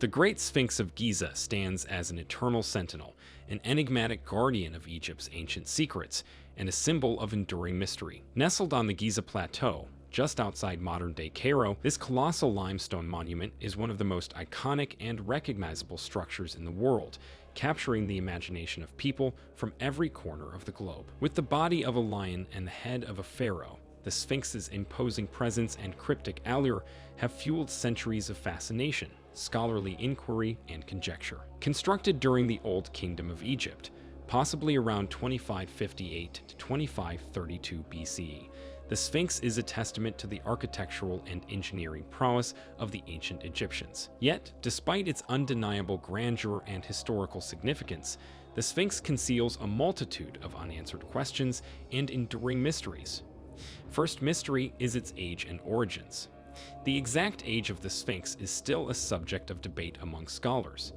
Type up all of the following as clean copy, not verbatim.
The Great Sphinx of Giza stands as an eternal sentinel, an enigmatic guardian of Egypt's ancient secrets, and a symbol of enduring mystery. Nestled on the Giza Plateau, just outside modern-day Cairo, this colossal limestone monument is one of the most iconic and recognizable structures in the world, capturing the imagination of people from every corner of the globe. With the body of a lion and the head of a pharaoh, the Sphinx's imposing presence and cryptic allure have fueled centuries of fascination, scholarly inquiry, and conjecture. Constructed during the Old Kingdom of Egypt, possibly around 2558 to 2532 BCE, the Sphinx is a testament to the architectural and engineering prowess of the ancient Egyptians. Yet, despite its undeniable grandeur and historical significance, the Sphinx conceals a multitude of unanswered questions and enduring mysteries. First mystery is its age and origins. The exact age of the Sphinx is still a subject of debate among scholars.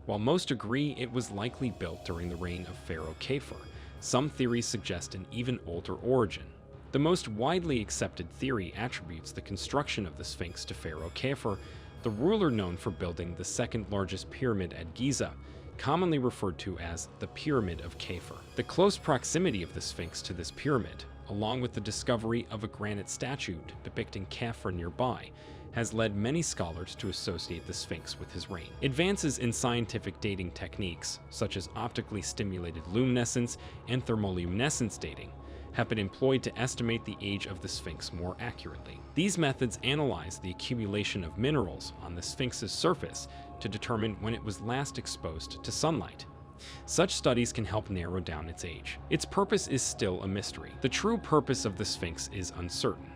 While most agree it was likely built during the reign of Pharaoh Khafre, some theories suggest an even older origin. The most widely accepted theory attributes the construction of the Sphinx to Pharaoh Khafre, the ruler known for building the second largest pyramid at Giza, commonly referred to as the Pyramid of Khafre. The close proximity of the Sphinx to this pyramid, along with the discovery of a granite statue depicting Khafre nearby, has led many scholars to associate the Sphinx with his reign. Advances in scientific dating techniques, such as optically stimulated luminescence and thermoluminescence dating, have been employed to estimate the age of the Sphinx more accurately. These methods analyze the accumulation of minerals on the Sphinx's surface to determine when it was last exposed to sunlight. Such studies can help narrow down its age. Its purpose is still a mystery. The true purpose of the Sphinx is uncertain.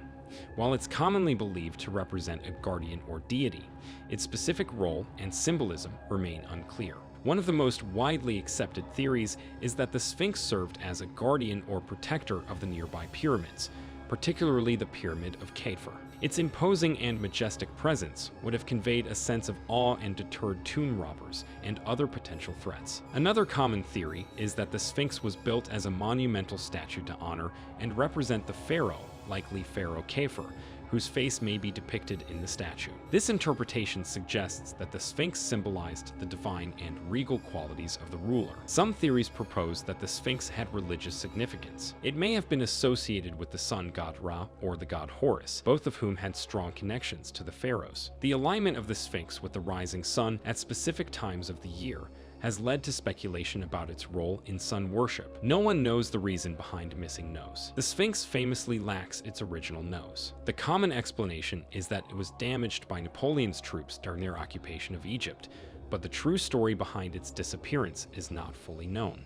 While it's commonly believed to represent a guardian or deity, its specific role and symbolism remain unclear. One of the most widely accepted theories is that the Sphinx served as a guardian or protector of the nearby pyramids, particularly the Pyramid of Khafre. Its imposing and majestic presence would have conveyed a sense of awe and deterred tomb robbers and other potential threats. Another common theory is that the Sphinx was built as a monumental statue to honor and represent the pharaoh, likely Pharaoh Khafre, whose face may be depicted in the statue. This interpretation suggests that the Sphinx symbolized the divine and regal qualities of the ruler. Some theories propose that the Sphinx had religious significance. It may have been associated with the sun god Ra or the god Horus, both of whom had strong connections to the pharaohs. The alignment of the Sphinx with the rising sun at specific times of the year has led to speculation about its role in sun worship. No one knows the reason behind missing nose. The Sphinx famously lacks its original nose. The common explanation is that it was damaged by Napoleon's troops during their occupation of Egypt, but the true story behind its disappearance is not fully known.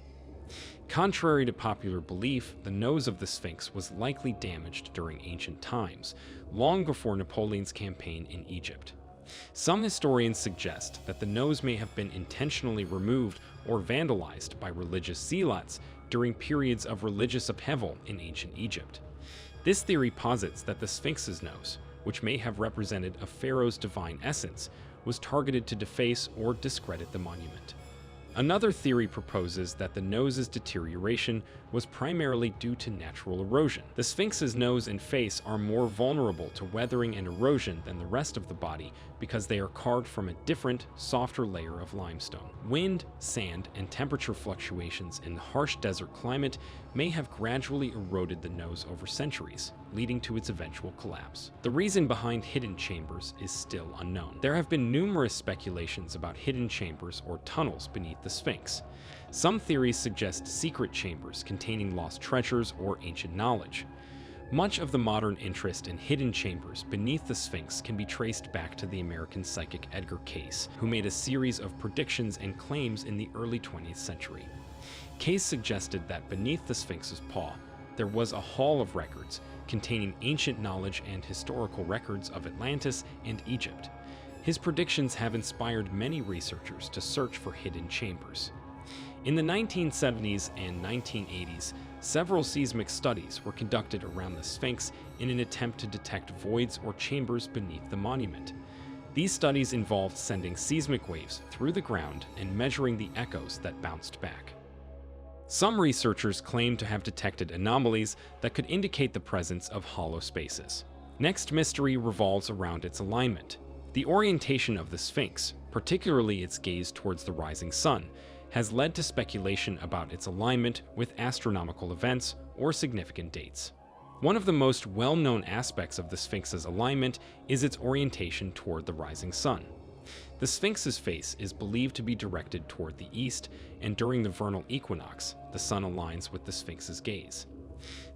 Contrary to popular belief, the nose of the Sphinx was likely damaged during ancient times, long before Napoleon's campaign in Egypt. Some historians suggest that the nose may have been intentionally removed or vandalized by religious zealots during periods of religious upheaval in ancient Egypt. This theory posits that the Sphinx's nose, which may have represented a pharaoh's divine essence, was targeted to deface or discredit the monument. Another theory proposes that the nose's deterioration was primarily due to natural erosion. The Sphinx's nose and face are more vulnerable to weathering and erosion than the rest of the body because they are carved from a different, softer layer of limestone. Wind, sand, and temperature fluctuations in the harsh desert climate may have gradually eroded the nose over centuries, leading to its eventual collapse. The reason behind hidden chambers is still unknown. There have been numerous speculations about hidden chambers or tunnels beneath the Sphinx. Some theories suggest secret chambers containing lost treasures or ancient knowledge. Much of the modern interest in hidden chambers beneath the Sphinx can be traced back to the American psychic Edgar Cayce, who made a series of predictions and claims in the early 20th century. Cayce suggested that beneath the Sphinx's paw, there was a hall of records containing ancient knowledge and historical records of Atlantis and Egypt. His predictions have inspired many researchers to search for hidden chambers. In the 1970s and 1980s, several seismic studies were conducted around the Sphinx in an attempt to detect voids or chambers beneath the monument. These studies involved sending seismic waves through the ground and measuring the echoes that bounced back. Some researchers claim to have detected anomalies that could indicate the presence of hollow spaces. Next mystery revolves around its alignment. The orientation of the Sphinx, particularly its gaze towards the rising sun, has led to speculation about its alignment with astronomical events or significant dates. One of the most well-known aspects of the Sphinx's alignment is its orientation toward the rising sun. The Sphinx's face is believed to be directed toward the east, and during the vernal equinox, the sun aligns with the Sphinx's gaze.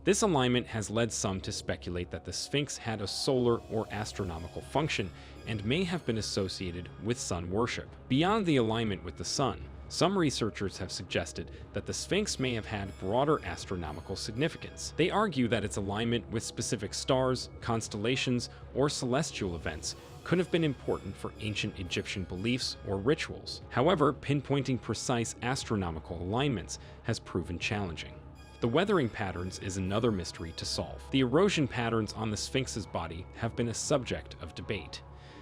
This alignment has led some to speculate that the Sphinx had a solar or astronomical function and may have been associated with sun worship. Beyond the alignment with the sun, some researchers have suggested that the Sphinx may have had broader astronomical significance. They argue that its alignment with specific stars, constellations, or celestial events could have been important for ancient Egyptian beliefs or rituals. However, pinpointing precise astronomical alignments has proven challenging. The weathering patterns is another mystery to solve. The erosion patterns on the Sphinx's body have been a subject of debate.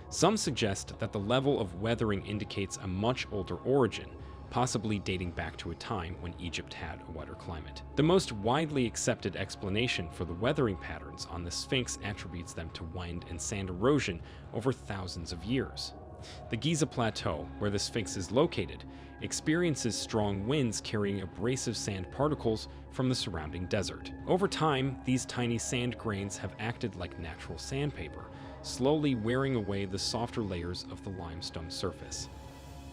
Some suggest that the level of weathering indicates a much older origin, possibly dating back to a time when Egypt had a wetter climate. The most widely accepted explanation for the weathering patterns on the Sphinx attributes them to wind and sand erosion over thousands of years. The Giza Plateau, where the Sphinx is located, experiences strong winds carrying abrasive sand particles from the surrounding desert. Over time, these tiny sand grains have acted like natural sandpaper, slowly wearing away the softer layers of the limestone surface.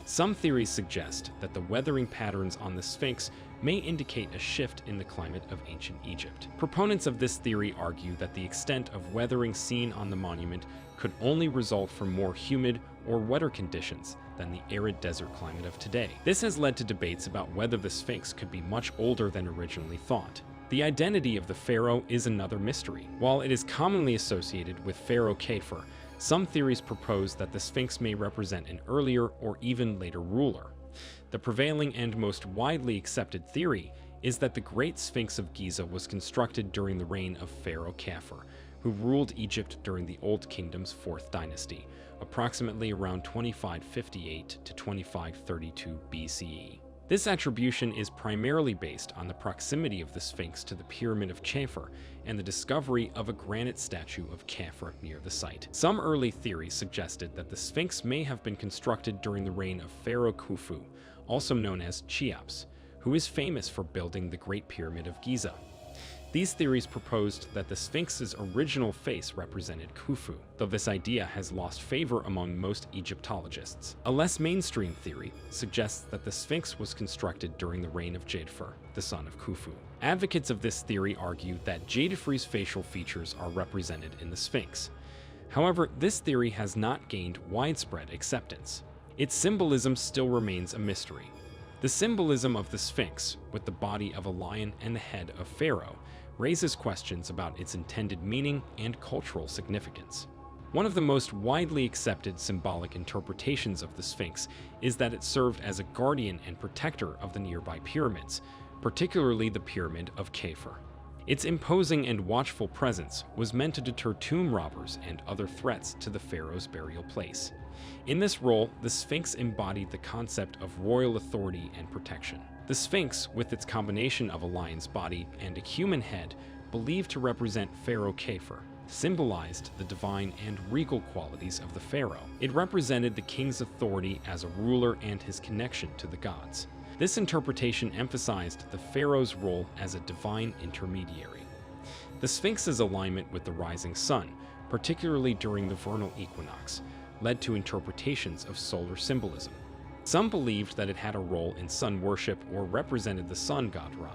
Some theories suggest that the weathering patterns on the Sphinx may indicate a shift in the climate of ancient Egypt. Proponents of this theory argue that the extent of weathering seen on the monument could only result from more humid or wetter conditions than the arid desert climate of today. This has led to debates about whether the Sphinx could be much older than originally thought. The identity of the pharaoh is another mystery. While it is commonly associated with Pharaoh Kheper, some theories propose that the Sphinx may represent an earlier or even later ruler. The prevailing and most widely accepted theory is that the Great Sphinx of Giza was constructed during the reign of Pharaoh Kheper, who ruled Egypt during the Old Kingdom's 4th dynasty, approximately around 2558 to 2532 BCE. This attribution is primarily based on the proximity of the Sphinx to the Pyramid of Kheper and the discovery of a granite statue of Kheper near the site. Some early theories suggested that the Sphinx may have been constructed during the reign of Pharaoh Khufu, also known as Cheops, who is famous for building the Great Pyramid of Giza. These theories proposed that the Sphinx's original face represented Khufu, though this idea has lost favor among most Egyptologists. A less mainstream theory suggests that the Sphinx was constructed during the reign of Djedefre, the son of Khufu. Advocates of this theory argue that Djedefre's facial features are represented in the Sphinx. However, this theory has not gained widespread acceptance. Its symbolism still remains a mystery. The symbolism of the Sphinx, with the body of a lion and the head of Pharaoh, raises questions about its intended meaning and cultural significance. One of the most widely accepted symbolic interpretations of the Sphinx is that it served as a guardian and protector of the nearby pyramids, particularly the Pyramid of Kheper. Its imposing and watchful presence was meant to deter tomb robbers and other threats to the pharaoh's burial place. In this role, the Sphinx embodied the concept of royal authority and protection. The Sphinx, with its combination of a lion's body and a human head, believed to represent Pharaoh Kheper, symbolized the divine and regal qualities of the pharaoh. It represented the king's authority as a ruler and his connection to the gods. This interpretation emphasized the pharaoh's role as a divine intermediary. The Sphinx's alignment with the rising sun, particularly during the vernal equinox, led to interpretations of solar symbolism. Some believed that it had a role in sun worship or represented the sun god Ra,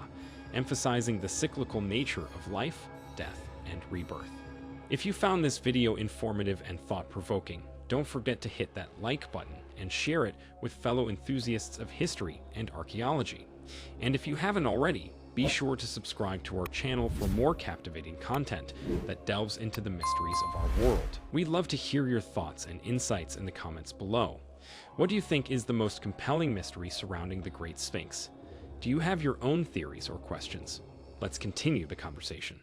emphasizing the cyclical nature of life, death, and rebirth. If you found this video informative and thought-provoking, don't forget to hit that like button and share it with fellow enthusiasts of history and archaeology. And if you haven't already, be sure to subscribe to our channel for more captivating content that delves into the mysteries of our world. We'd love to hear your thoughts and insights in the comments below. What do you think is the most compelling mystery surrounding the Great Sphinx? Do you have your own theories or questions? Let's continue the conversation.